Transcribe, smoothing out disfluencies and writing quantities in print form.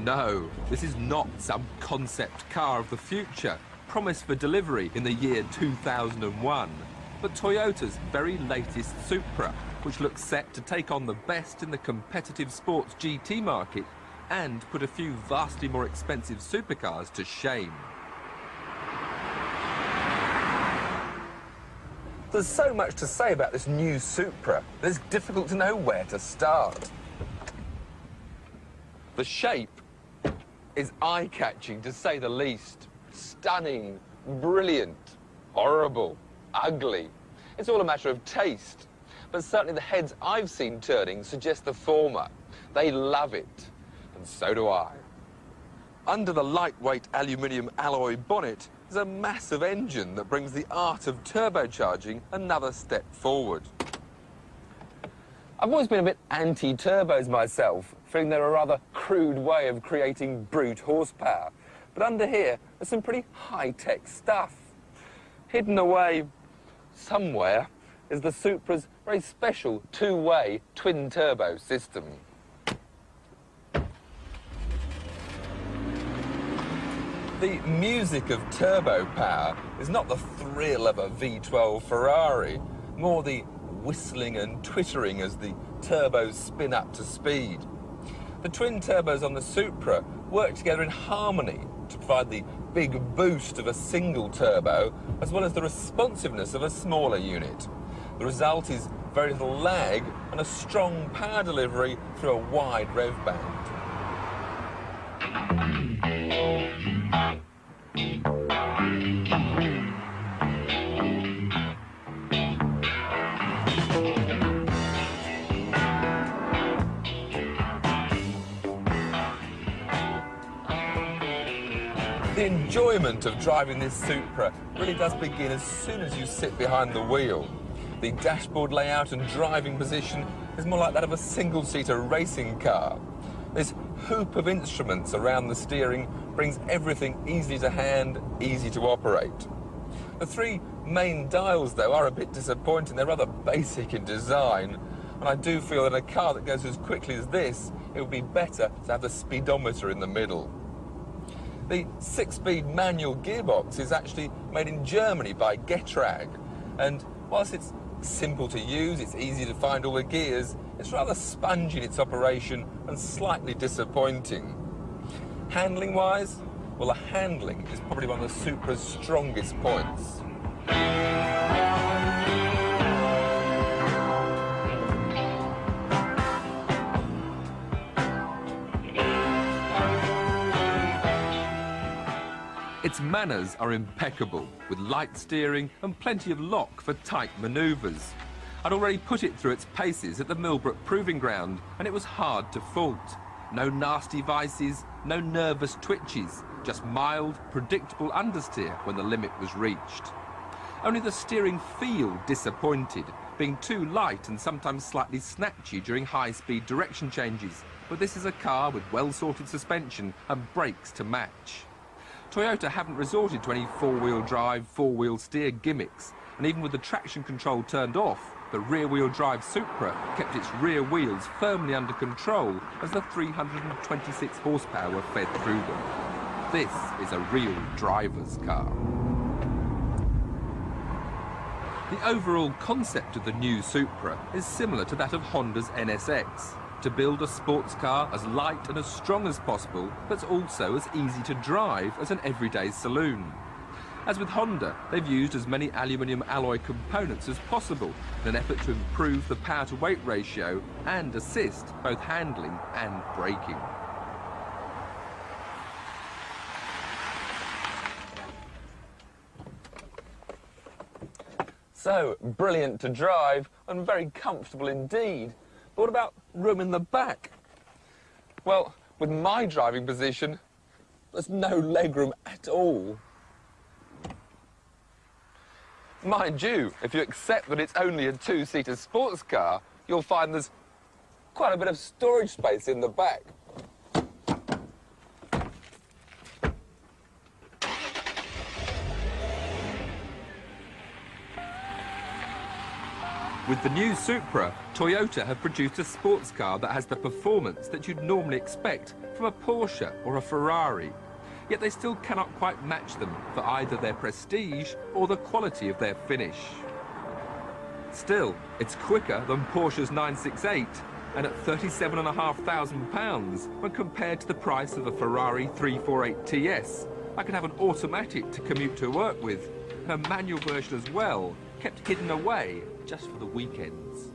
No, this is not some concept car of the future, promised for delivery in the year 2001, but Toyota's very latest Supra, which looks set to take on the best in the competitive sports GT market and put a few vastly more expensive supercars to shame. There's so much to say about this new Supra that it's difficult to know where to start. The shape is eye-catching, to say the least. Stunning, brilliant, horrible, ugly. It's all a matter of taste. But certainly the heads I've seen turning suggest the former. They love it, and so do I. Under the lightweight aluminium alloy bonnet is a massive engine that brings the art of turbocharging another step forward. I've always been a bit anti-turbos myself, feeling they're a rather crude way of creating brute horsepower. But under here, there's some pretty high-tech stuff. Hidden away somewhere is the Supra's very special two-way twin-turbo system. The music of turbo power is not the thrill of a V12 Ferrari, more the whistling and twittering as the turbos spin up to speed. The twin turbos on the Supra work together in harmony to provide the big boost of a single turbo as well as the responsiveness of a smaller unit. The result is very little lag and a strong power delivery through a wide rev band. The enjoyment of driving this Supra really does begin as soon as you sit behind the wheel. The dashboard layout and driving position is more like that of a single-seater racing car. This hoop of instruments around the steering brings everything easy to hand, easy to operate. The three main dials, though, are a bit disappointing. They're rather basic in design, and I do feel that in a car that goes as quickly as this, it would be better to have the speedometer in the middle. The 6-speed manual gearbox is actually made in Germany by Getrag, and whilst it's simple to use, it's easy to find all the gears, it's rather spongy in its operation and slightly disappointing. Handling-wise, well, the handling is probably one of the Supra's strongest points. Its manners are impeccable, with light steering and plenty of lock for tight manoeuvres. I'd already put it through its paces at the Millbrook Proving Ground, and it was hard to fault. No nasty vices, no nervous twitches, just mild, predictable understeer when the limit was reached. Only the steering feel disappointed, being too light and sometimes slightly snatchy during high-speed direction changes, but this is a car with well-sorted suspension and brakes to match. Toyota haven't resorted to any four-wheel drive, four-wheel steer gimmicks, and even with the traction control turned off, the rear-wheel drive Supra kept its rear wheels firmly under control as the 326 horsepower were fed through them. This is a real driver's car. The overall concept of the new Supra is similar to that of Honda's NSX. To build a sports car as light and as strong as possible, but also as easy to drive as an everyday saloon. As with Honda, they've used as many aluminium alloy components as possible in an effort to improve the power-to-weight ratio and assist both handling and braking. So, brilliant to drive and very comfortable indeed. But what about room in the back? Well, with my driving position, there's no legroom at all. Mind you, if you accept that it's only a two-seater sports car, you'll find there's quite a bit of storage space in the back. With With the new Supra, Toyota have produced a sports car that has the performance that you'd normally expect from a Porsche or a Ferrari. Yet they still cannot quite match them for either their prestige or the quality of their finish. Still, it's quicker than Porsche's 968, and at £37,500 when compared to the price of a Ferrari 348 TS, I can have an automatic to commute to work with, and a manual version as well, kept hidden away just for the weekends.